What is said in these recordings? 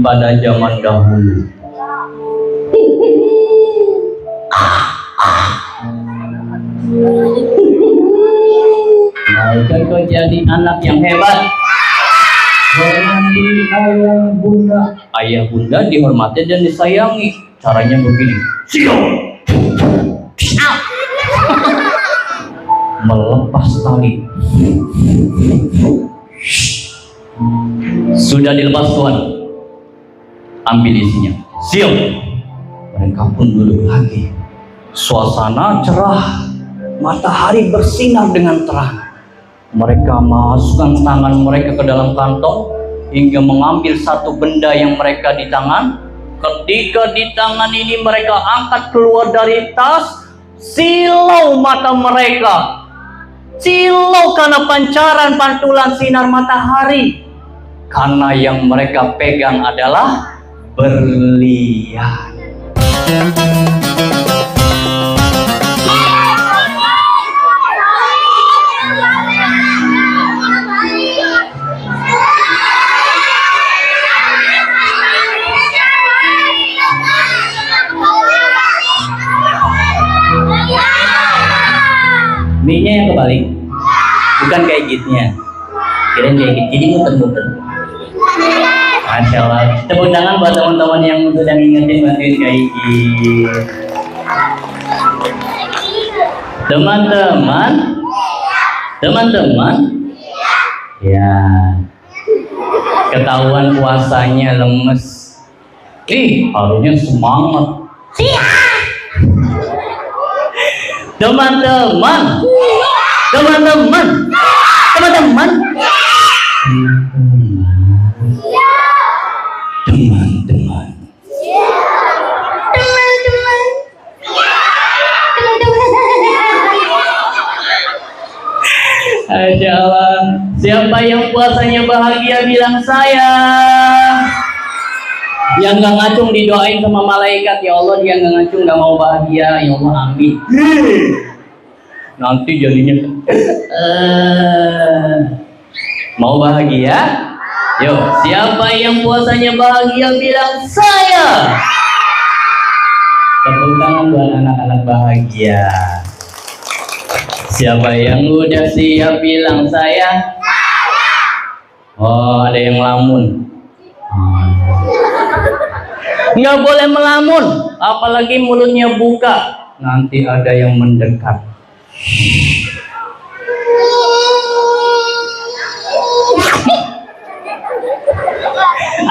pada zaman dahulu. Maukah kau jadi anak yang hebat? Hormati ayah bunda. Ayah bunda dihormati dan disayangi. Caranya begini. Siap. Melepas tali. Sudah dilepas tuan. Ambil isinya. Siap. Mereka pun duduk lagi. Suasana cerah. Matahari bersinar dengan terang. Mereka masukkan tangan mereka ke dalam kantong hingga mengambil satu benda yang mereka di tangan. Ketika di tangan ini mereka angkat keluar dari tas, silau mata mereka. Silau karena pancaran pantulan sinar matahari. Karena yang mereka pegang adalah berlian. Mie-nya yang kebalik, bukan kayak gitnya. Kirain kayak git, jadi muter-muter. Masya Allah. Tepuk tangan buat teman-teman yang sedang ingetin bantuin kayak git. Teman-teman, ya, ketahuan puasanya lemes. Harusnya semangat. Teman-teman. Masya Allah. Siapa yang puasanya bahagia bilang saya. Yang gak ngacung didoain sama malaikat. Ya Allah, dia gak ngacung gak mau bahagia. Ya Allah, amin. Nanti jadinya mau bahagia? Yuk, siapa yang puasanya bahagia bilang saya. Tepuk tangan buat anak-anak bahagia. Siapa yang udah siap bilang saya. Oh, ada yang lamun. Nggak boleh melamun, apalagi mulutnya buka. Nanti ada yang mendekat.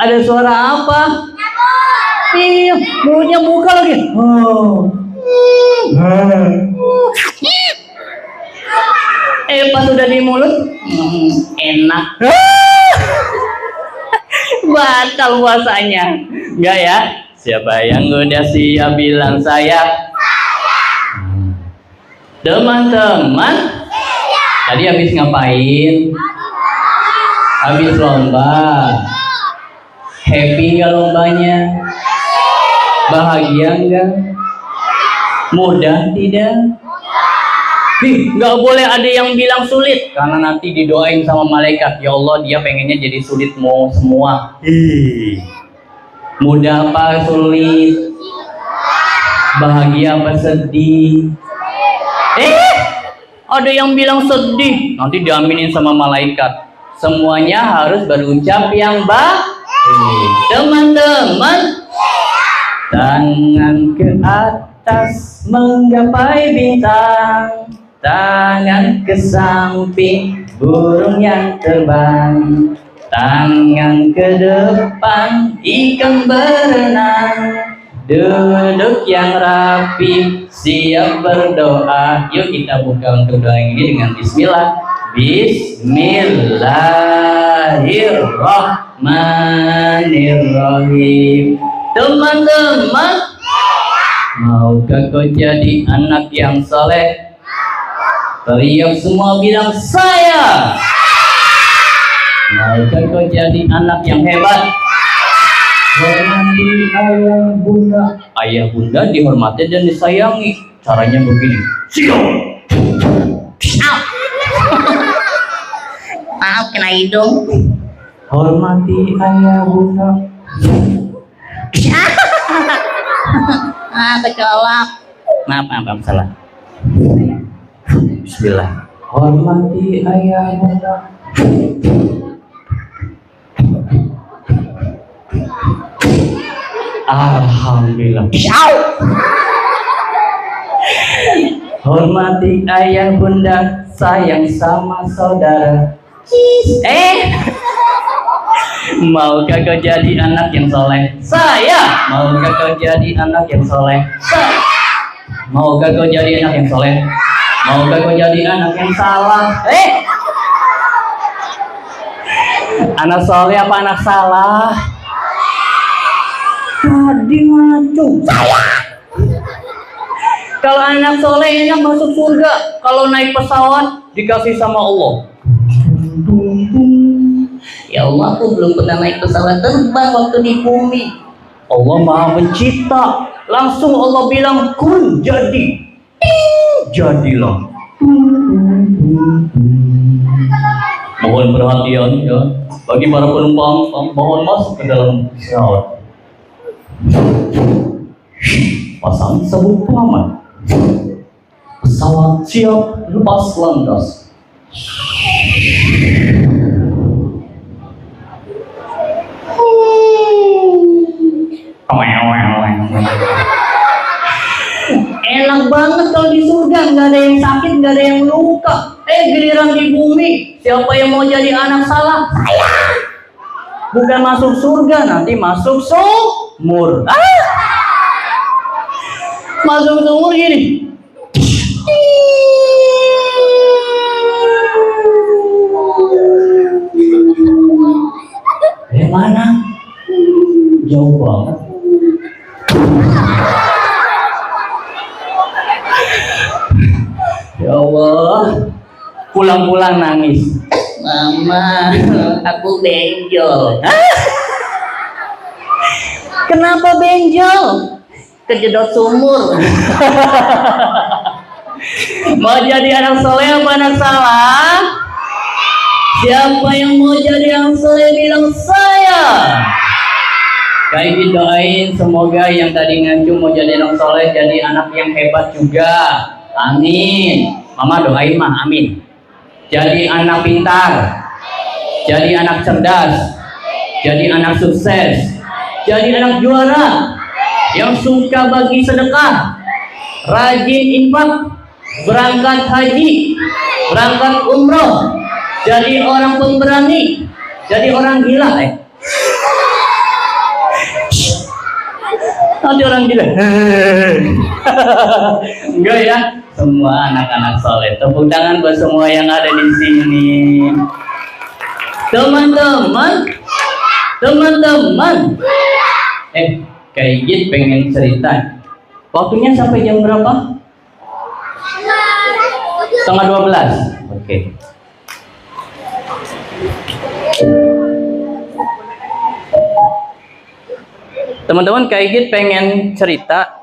Ada suara apa? Iya, mulutnya buka lagi. Pas udah di mulut, enak. Batal puasanya. Enggak ya? Siapa yang udah siap bilang saya. Teman-teman, tadi habis ngapain? Habis lomba. Happy nggak lombanya? Bahagia nggak? Mudah tidak? Nggak boleh ada yang bilang sulit, karena nanti didoain sama malaikat. Ya Allah, dia pengennya jadi sulit mau semua. Mudah apa sulit? Bahagia apa sedih? Ada yang bilang sedih, nanti diaminin sama malaikat. Semuanya harus berucap yang baik. Teman-teman, tangan ke atas menggapai bintang, tangan ke samping burung yang terbang, tangan ke depan ikan berenang. Duduk yang rapi, siap berdoa. Yuk kita buka untuk doa ini dengan bismillah. Bismillahirrahmanirrahim. Teman-teman, maukah kau jadi anak yang saleh? Teriak semua bilang saya. Maukah kau jadi anak yang hebat? Hormati ayah bunda. Ayah bunda dihormati dan disayangi. Caranya begini. Siap. Maaf, kena hidung. Hormati ayah bunda. Kecolok. Maaf, salah. Bismillah. Hormati ayah bunda. Alhamdulillah. Hormati ayah bunda, sayang sama saudara. Maukah kau jadi anak yang soleh? Saya. Maukah kau jadi anak yang soleh? Saya. Maukah kau jadi anak yang soleh? Maukah kau jadi anak yang salah? Anak soleh apa anak salah? Tadi ngaco. Saya. Kalau anak soleh enak masuk surga. Kalau naik pesawat dikasih sama Allah. Ya Allah, aku belum pernah naik pesawat terbang waktu di bumi. Allah Maha Pencipta. Langsung Allah bilang kun, jadi. Jadilah. Mohon perhatian ya. Bagi para penumpang, mohon masuk ke dalam pesawat. Pasang sabuk pengaman. Pesawat siap lepas landas. Enak banget kalau di surga, nggak ada yang sakit, nggak ada yang luka. Giliran di bumi, siapa yang mau jadi anak salah? Saya. Bukan masuk surga, nanti masuk sumur. Masuk sumur gini. Mana? Jauh banget. Ya Allah, pulang-pulang nangis. Mama, aku benjol. Kenapa benjol? Kejedot sumur. Mau jadi anak soleh apa anak salah? Siapa yang mau jadi anak soleh bilang saya. Kayak doain semoga yang tadi ngacu mau jadi anak soleh jadi anak yang hebat juga. Amin. Mama doain mah amin. Jadi anak pintar, jadi anak cerdas, jadi anak sukses, jadi anak juara yang suka bagi sedekah, rajin infak, berangkat haji, berangkat umroh, jadi orang pemberani, jadi orang gila. Nanti orang gila. Enggak ya, semua anak-anak soleh. Tepuk tangan buat semua yang ada di sini. Teman-teman, kayak gitu pengen cerita. Waktunya sampai jam berapa? 11:30. Oke. Teman-teman, Kak Igit pengen cerita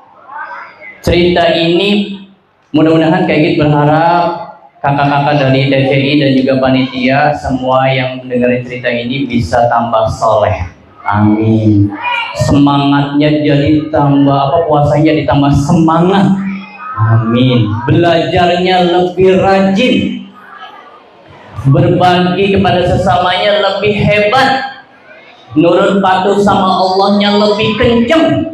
ini. Mudah-mudahan Kak Igit berharap kakak-kakak dari DCI dan juga panitia semua yang mendengar cerita ini bisa tambah soleh. Amin. Semangatnya jadi tambah, puasanya ditambah semangat. Amin. Belajarnya lebih rajin, berbagi kepada sesamanya lebih hebat, nurut patuh sama Allahnya lebih kenceng,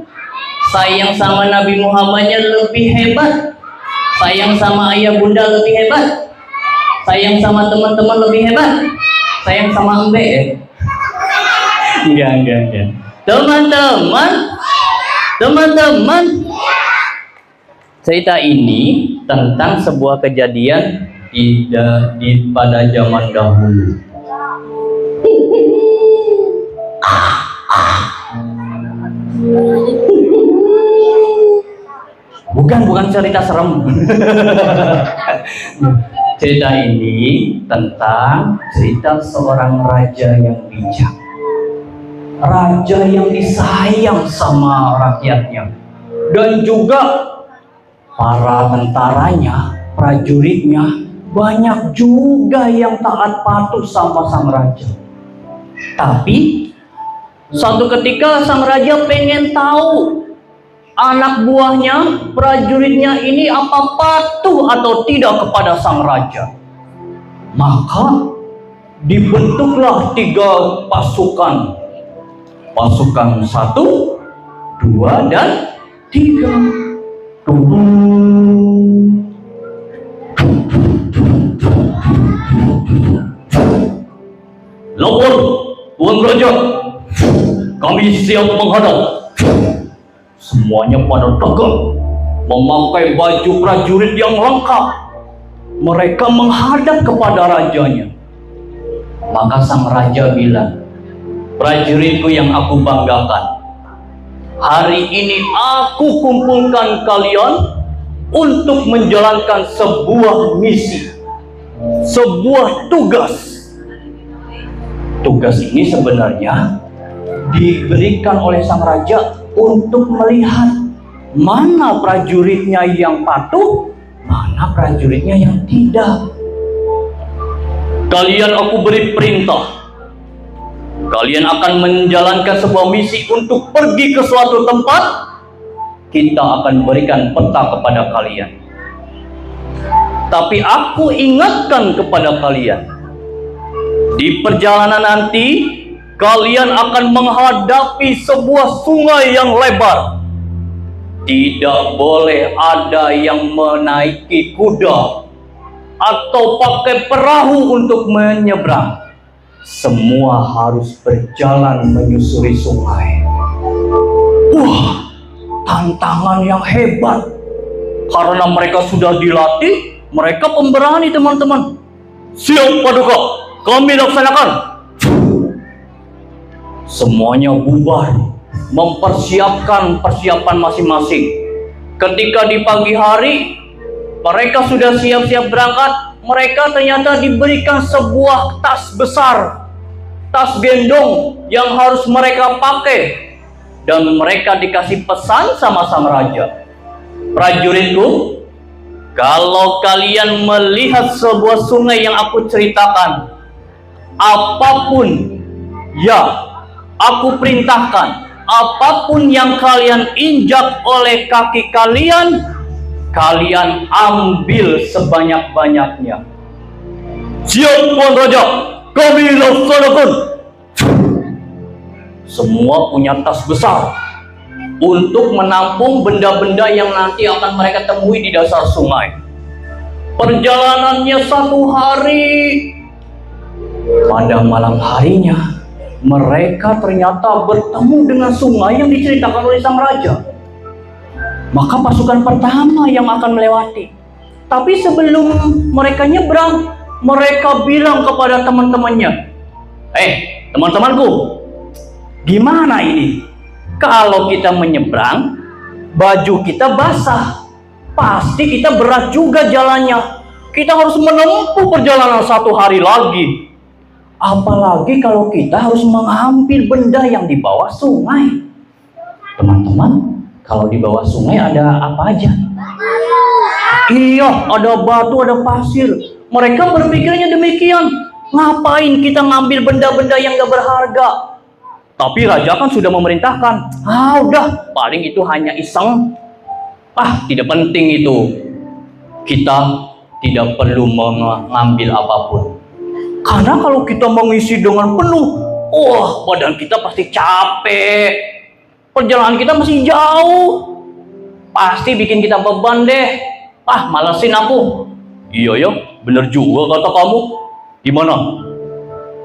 sayang sama Nabi Muhammadnya lebih hebat, sayang sama ayah bunda lebih hebat, sayang sama teman-teman lebih hebat, sayang sama embe ya. Enggak. Teman-teman, cerita ini tentang sebuah kejadian pada zaman dahulu. Bukan cerita serem. Cerita ini tentang cerita seorang raja yang bijak, raja yang disayang sama rakyatnya, dan juga para tentaranya, prajuritnya, banyak juga yang taat patuh sama sang raja. Tapi Satu ketika sang raja pengen tahu anak buahnya, prajuritnya ini apa patuh atau tidak kepada sang raja. Maka dibentuklah 3 pasukan. Pasukan 1, 2, dan 3. Lapor, Tuan Raja, kami siap menghadap. Semuanya pada tegak, memakai baju prajurit yang lengkap. Mereka menghadap kepada rajanya. Maka sang raja bilang, prajuritku yang aku banggakan, hari ini aku kumpulkan kalian untuk menjalankan sebuah misi, sebuah tugas. Tugas ini sebenarnya diberikan oleh sang raja untuk melihat mana prajuritnya yang patuh, mana prajuritnya yang tidak. Kalian aku beri perintah. Kalian akan menjalankan sebuah misi untuk pergi ke suatu tempat. Kita akan berikan peta kepada kalian. Tapi aku ingatkan kepada kalian, di perjalanan nanti kalian akan menghadapi sebuah sungai yang lebar. Tidak boleh ada yang menaiki kuda atau pakai perahu untuk menyeberang. Semua harus berjalan menyusuri sungai. Wah, tantangan yang hebat. Karena mereka sudah dilatih, mereka pemberani teman-teman. Siap Paduka, kami laksanakan. Semuanya bubar, mempersiapkan persiapan masing-masing. Ketika di pagi hari mereka sudah siap-siap berangkat, mereka ternyata diberikan sebuah tas besar, tas gendong yang harus mereka pakai. Dan mereka dikasih pesan sama sang raja, prajuritku, kalau kalian melihat sebuah sungai yang aku ceritakan, apapun ya aku perintahkan, apapun yang kalian injak oleh kaki kalian, kalian ambil sebanyak-banyaknya. Siap Tuan Raja, kami laksanakan. Semua punya tas besar untuk menampung benda-benda yang nanti akan mereka temui di dasar sungai. Perjalanannya 1 hari. Pada malam harinya, mereka ternyata bertemu dengan sungai yang diceritakan oleh sang raja. Maka pasukan pertama yang akan melewati. Tapi sebelum mereka nyebrang, mereka bilang kepada teman-temannya, teman-temanku, gimana ini? Kalau kita menyeberang, baju kita basah, pasti kita berat juga jalannya. Kita harus menempuh perjalanan 1 hari lagi. Apalagi kalau kita harus mengambil benda yang di bawah sungai. Teman-teman, kalau di bawah sungai ada apa aja? Iya, ada batu, ada pasir. Mereka berpikirnya demikian. Ngapain kita ngambil benda-benda yang gak berharga? Tapi raja kan sudah memerintahkan. Udah, paling itu hanya iseng. Tidak penting itu. Kita tidak perlu mengambil apapun. Karena kalau kita mengisi dengan penuh, badan kita pasti capek. Perjalanan kita masih jauh. Pasti bikin kita beban deh. Malesin aku. Iya ya, bener juga kata kamu. Gimana?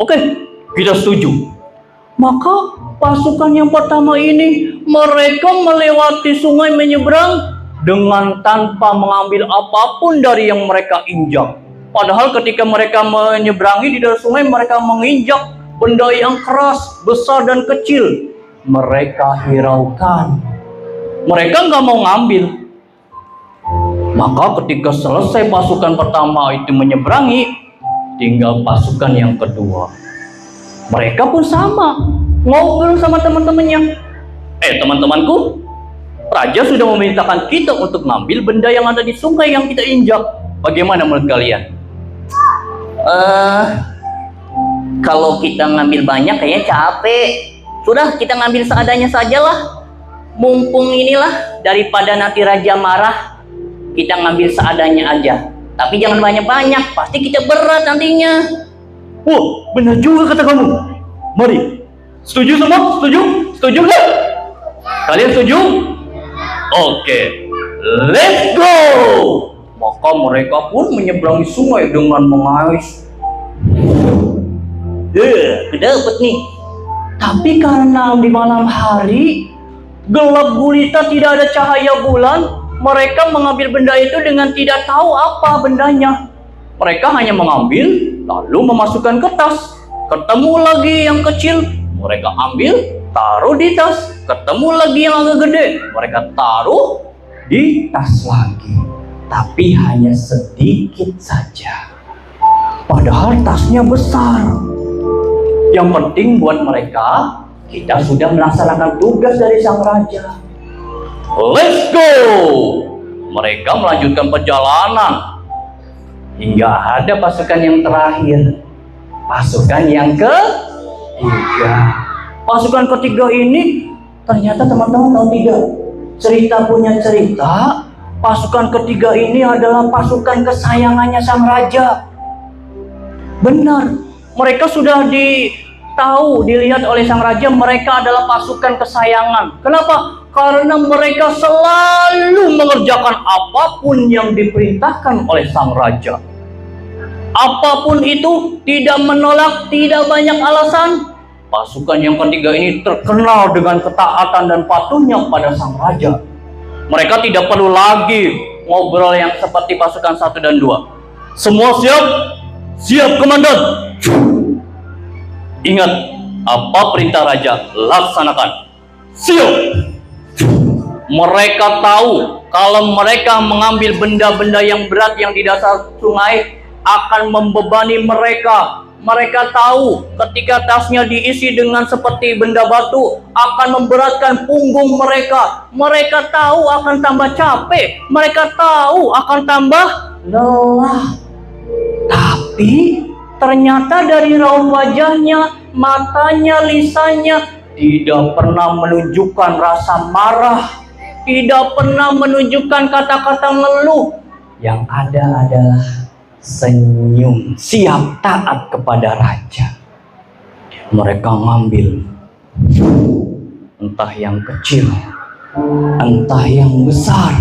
Oke, kita setuju. Maka pasukan yang pertama ini, mereka melewati sungai menyeberang dengan tanpa mengambil apapun dari yang mereka injak. Padahal ketika mereka menyeberangi di dalam sungai, mereka menginjak benda yang keras, besar dan kecil. Mereka hiraukan. Mereka nggak mau ngambil. Maka ketika selesai pasukan pertama itu menyeberangi, tinggal pasukan yang kedua. Mereka pun sama, ngobrol sama teman-temannya. Teman-temanku, raja sudah memerintahkan kita untuk ngambil benda yang ada di sungai yang kita injak. Bagaimana menurut kalian? Kalau kita ngambil banyak kayaknya capek. Sudah, kita ngambil seadanya sajalah. Mumpung inilah, daripada nanti raja marah, kita ngambil seadanya aja. Tapi jangan banyak-banyak, pasti kita berat nantinya. Wah, benar juga kata kamu. Mari, setuju semua? Setuju? Setuju nggak? Kalian setuju? Oke, let's go. Maka mereka pun menyeberangi sungai dengan mengais. Dapat nih. Tapi karena di malam hari gelap gulita, tidak ada cahaya bulan, mereka mengambil benda itu dengan tidak tahu apa bendanya. Mereka hanya mengambil lalu memasukkan ke tas. Ketemu lagi yang kecil, mereka ambil, taruh di tas. Ketemu lagi yang agak gede, mereka taruh di tas lagi. Tapi hanya sedikit saja. Padahal tasnya besar. Yang penting buat mereka, kita sudah melaksanakan tugas dari sang raja. Let's go! Mereka melanjutkan perjalanan hingga ada pasukan yang terakhir. Pasukan yang ketiga. Pasukan ketiga ini ternyata teman-teman tahu tidak? Cerita punya cerita. Pasukan ketiga ini adalah pasukan kesayangannya sang raja. Benar, mereka sudah dilihat oleh sang raja, mereka adalah pasukan kesayangan. Kenapa? Karena mereka selalu mengerjakan apapun yang diperintahkan oleh sang raja. Apapun itu, tidak menolak, tidak banyak alasan. Pasukan yang ketiga ini terkenal dengan ketaatan dan patuhnya pada sang raja. Mereka tidak perlu lagi ngobrol yang seperti pasukan 1 dan 2. Semua siap? Siap, komandan. Ingat, apa perintah raja, laksanakan. Siap. Mereka tahu kalau mereka mengambil benda-benda yang berat yang di dasar sungai akan membebani mereka. Mereka tahu ketika tasnya diisi dengan seperti benda batu akan memberatkan punggung mereka. Mereka tahu akan tambah capek. Mereka tahu akan tambah lelah. Tapi ternyata dari raut wajahnya, matanya, lisannya tidak pernah menunjukkan rasa marah. Tidak pernah menunjukkan kata-kata ngeluh. Yang ada adalah senyum, siap taat kepada raja. Mereka ngambil entah yang kecil, entah yang besar,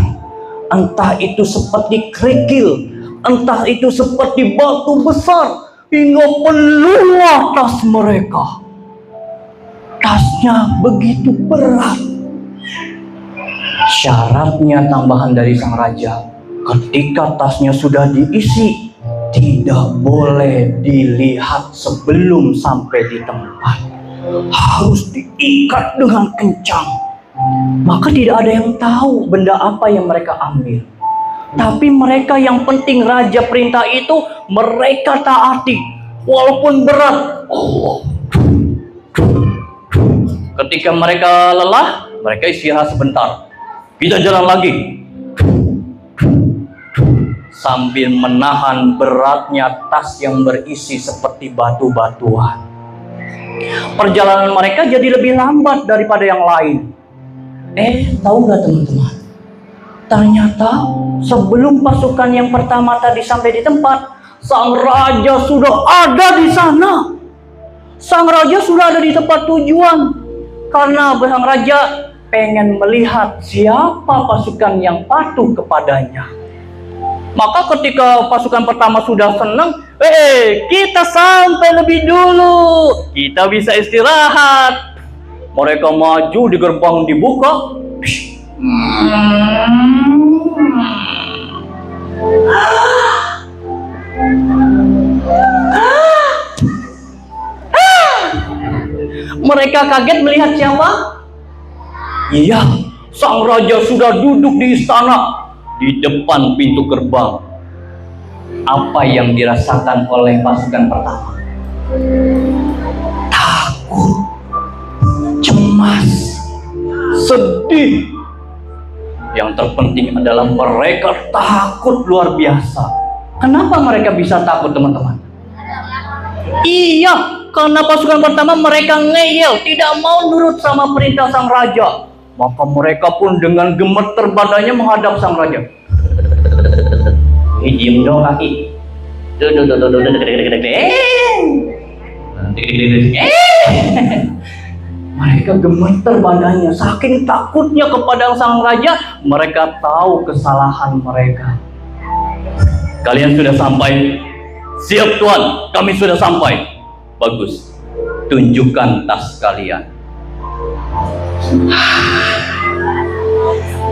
entah itu seperti kerikil, entah itu seperti batu besar, hingga penuhlah tas mereka. Tasnya begitu berat. Syaratnya tambahan dari sang raja, ketika tasnya sudah diisi, tidak boleh dilihat sebelum sampai di tempat. Harus diikat dengan kencang. Maka tidak ada yang tahu benda apa yang mereka ambil. Tapi mereka yang penting raja perintah itu mereka taati. Walaupun berat. Ketika mereka lelah, mereka istirahat sebentar. Kita jalan lagi. Sambil menahan beratnya tas yang berisi seperti batu-batuan. Perjalanan mereka jadi lebih lambat daripada yang lain. Tahu nggak teman-teman? Ternyata sebelum pasukan yang pertama tadi sampai di tempat, sang raja sudah ada di sana. Sang raja sudah ada di tempat tujuan. Karena sang raja pengen melihat siapa pasukan yang patuh kepadanya. Maka ketika pasukan pertama sudah senang, kita sampai lebih dulu, kita bisa istirahat. Mereka maju, di gerbang dibuka. Mereka kaget melihat siapa? Iya, sang raja sudah duduk di istana, di depan pintu gerbang. Apa yang dirasakan oleh pasukan pertama? Takut, cemas, sedih. Yang terpenting adalah mereka takut luar biasa. Kenapa mereka bisa takut, teman-teman? Iya, Karena pasukan pertama mereka ngeyel, tidak mau nurut sama perintah sang raja. Maka mereka pun dengan gemeter badannya menghadap sang raja. Diem dong kaki. Mereka gemeter badannya, saking takutnya kepada sang raja. Mereka tahu kesalahan mereka. Kalian sudah sampai? Siap Tuan, kami sudah sampai. Bagus, tunjukkan tas kalian.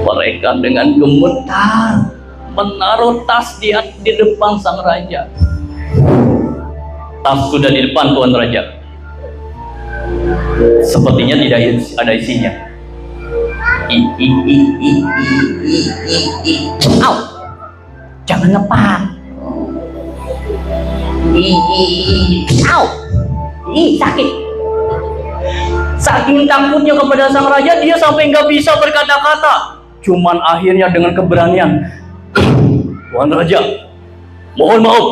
Mereka dengan gemetar menaruh tas di depan sang raja. Tas sudah di depan Tuan Raja. Sepertinya tidak ada isinya. Au, jangan ngepak. Au, sakit. Saking takutnya kepada sang raja, dia sampai nggak bisa berkata-kata. Cuman akhirnya dengan keberanian, Tuan Raja, mohon maaf,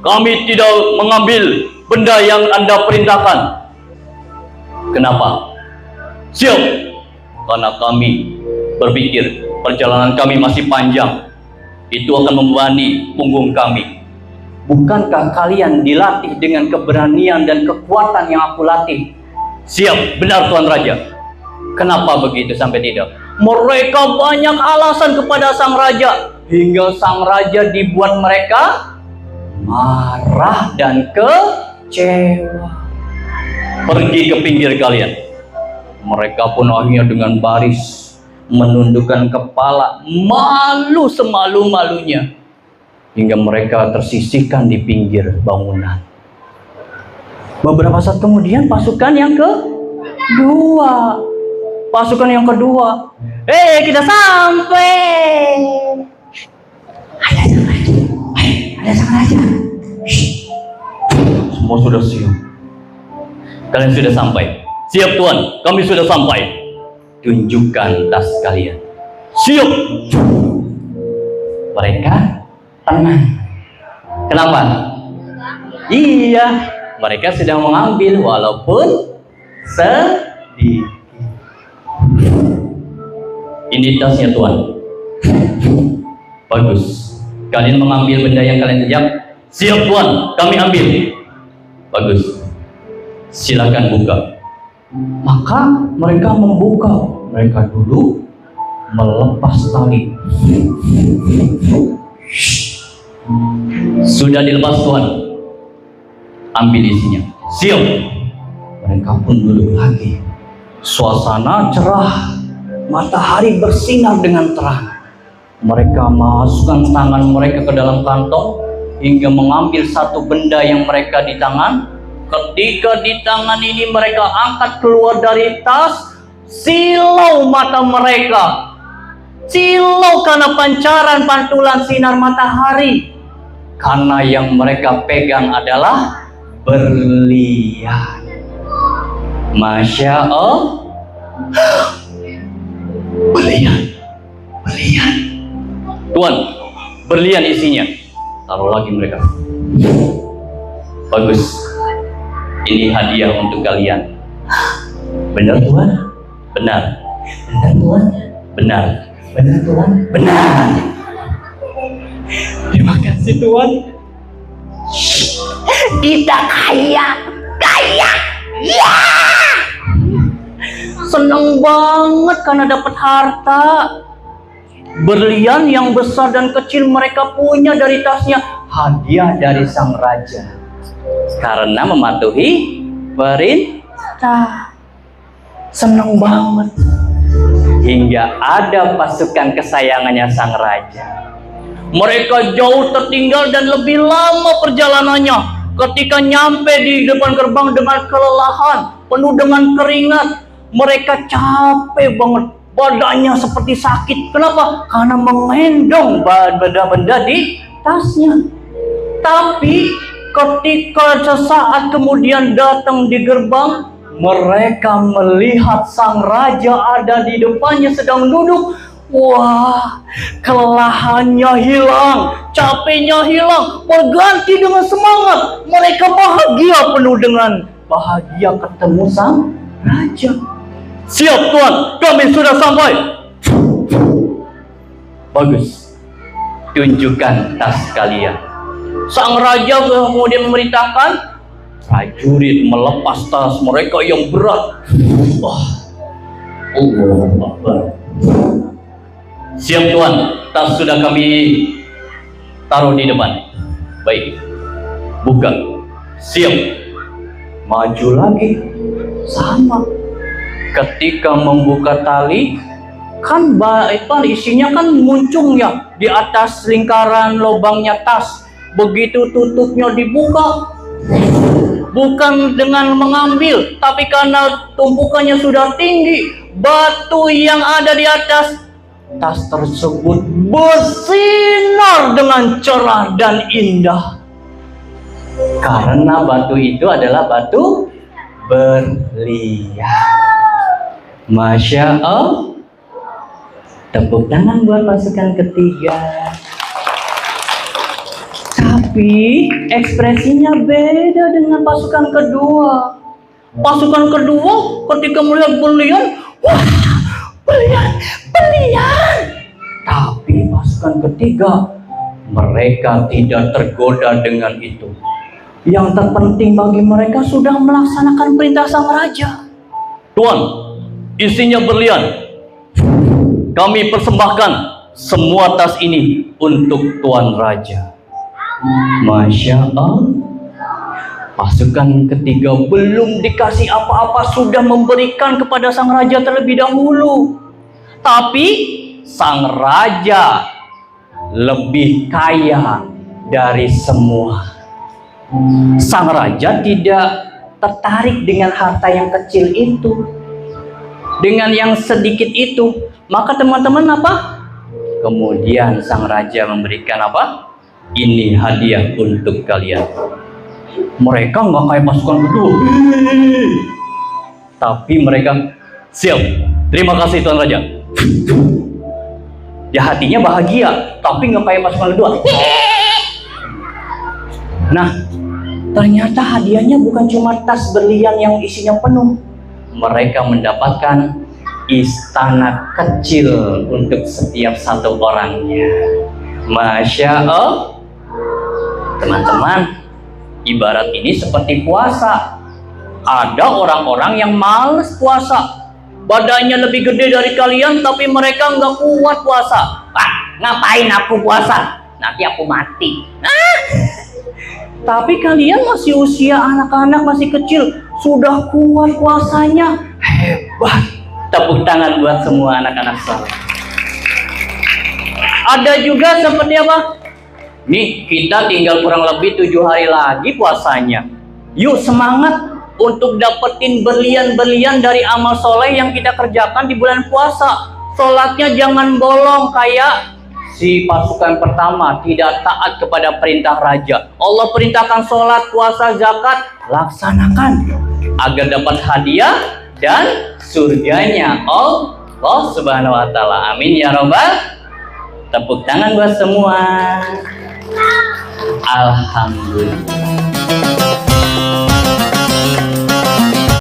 kami tidak mengambil benda yang Anda perintahkan. Kenapa? Siap. Karena kami berpikir perjalanan kami masih panjang. Itu akan membebani punggung kami. Bukankah kalian dilatih dengan keberanian dan kekuatan yang aku latih? Siap, benar Tuan Raja. Kenapa begitu sampai tidak? Mereka banyak alasan kepada sang raja, hingga sang raja dibuat mereka marah dan kecewa. Pergi ke pinggir kalian. Mereka pun akhirnya dengan baris menundukkan kepala, malu semalu-malunya, hingga mereka tersisihkan di pinggir bangunan. Beberapa saat kemudian pasukan yang kedua, kita sampai. Ada sang raja. Semua sudah siap. Kalian sudah sampai. Siap Tuan, kami sudah sampai. Tunjukkan tas kalian. Siap. Mereka tenang. Kenapa? Iya, mereka sedang mengambil walaupun sedikit. Ini tasnya Tuan. Bagus. Kalian mengambil benda yang kalian sejak. Siap Tuan, kami ambil. Bagus. Silakan buka. Maka mereka membuka. Mereka dulu melepas tali. Sudah dilepas Tuan. Ambil isinya. Siap. Mereka pun duduk lagi. Suasana cerah. Matahari bersinar dengan terang. Mereka masukkan tangan mereka ke dalam kantong hingga mengambil satu benda yang mereka di tangan. Ketika di tangan ini mereka angkat keluar dari tas, silau mata mereka. Silau karena pancaran pantulan sinar matahari. Karena yang mereka pegang adalah berlian. Masya Allah. Berlian. Tuan, berlian isinya. Taruh lagi mereka. Bagus. Ini hadiah untuk kalian. Benar Tuan? Benar. Benar Tuan? Benar. Benar Tuan? Benar. Terima kasih Tuan. Kita kaya. Ya. Senang banget karena dapat harta. Berlian yang besar dan kecil mereka punya dari tasnya. Hadiah dari sang raja. Karena mematuhi perintah. Senang banget. Hingga ada pasukan kesayangannya sang raja. Mereka jauh tertinggal dan lebih lama perjalanannya. Ketika nyampe di depan gerbang dengan kelelahan, penuh dengan keringat, mereka capek banget. Badannya seperti sakit. Kenapa? Karena mengendong benda-benda di tasnya. Tapi ketika sesaat kemudian datang di gerbang, mereka melihat sang raja ada di depannya sedang duduk. Wah, kelelahannya hilang, capeknya hilang, berganti dengan semangat. Mereka bahagia penuh dengan bahagia ketemu sang raja. Siap Tuan, kami sudah sampai. Bagus, tunjukkan tas kalian. Sang raja kemudian memerintahkan prajurit melepas tas mereka yang berat. Wah, Allahu Akbar. Siap Tuan, tas sudah kami taruh di depan. Baik, buka. Siap. Maju lagi. Sama. Ketika membuka tali, kan isinya kan muncung ya di atas lingkaran lubangnya tas. Begitu tutupnya dibuka, bukan dengan mengambil, tapi karena tumpukannya sudah tinggi, batu yang ada di atas tas tersebut bersinar dengan cerah dan indah. Karena batu itu adalah batu berlian. Masya Allah. Tepuk tangan buat pasukan ketiga. Tapi ekspresinya beda dengan pasukan kedua. Pasukan kedua ketika melihat berlian, wah, berlian. Tapi pasukan ketiga, mereka tidak tergoda dengan itu. Yang terpenting bagi mereka sudah melaksanakan perintah sang raja. Tuan, isinya berlian. Kami persembahkan semua tas ini untuk Tuan Raja. Masya Allah. Pasukan ketiga belum dikasih apa-apa sudah memberikan kepada sang raja terlebih dahulu. Tapi sang raja lebih kaya dari semua. Sang raja tidak tertarik dengan harta yang kecil itu, dengan yang sedikit itu. Maka teman-teman apa? Kemudian sang raja memberikan apa? Ini hadiah untuk kalian. Mereka nggak kayak pasukan kedua, tapi mereka siap. Terima kasih Tuan Raja. Ya hatinya bahagia, tapi nggak kayak pasukan kedua. Nah, ternyata hadiahnya bukan cuma tas berlian yang isinya penuh. Mereka mendapatkan istana kecil untuk setiap satu orangnya. Masya Allah. Teman-teman, ibarat ini seperti puasa. Ada orang-orang yang males puasa, badannya lebih gede dari kalian, tapi mereka nggak kuat puasa. Pak, ngapain aku puasa? Nanti aku mati. Tapi kalian masih usia anak-anak, masih kecil, sudah kuat puasanya. Hebat. Tepuk tangan buat semua anak-anak saleh. Ada juga seperti apa? Nih, kita tinggal kurang lebih 7 hari lagi puasanya. Yuk semangat untuk dapetin berlian-berlian dari amal soleh yang kita kerjakan di bulan puasa. Sholatnya jangan bolong kayak si pasukan pertama, tidak taat kepada perintah raja. Allah perintahkan sholat, puasa, zakat, laksanakan agar dapat hadiah dan surganya Allah Subhanahu wa Ta'ala. Amin ya Rabbal. Tepuk tangan buat semua. Alhamdulillah.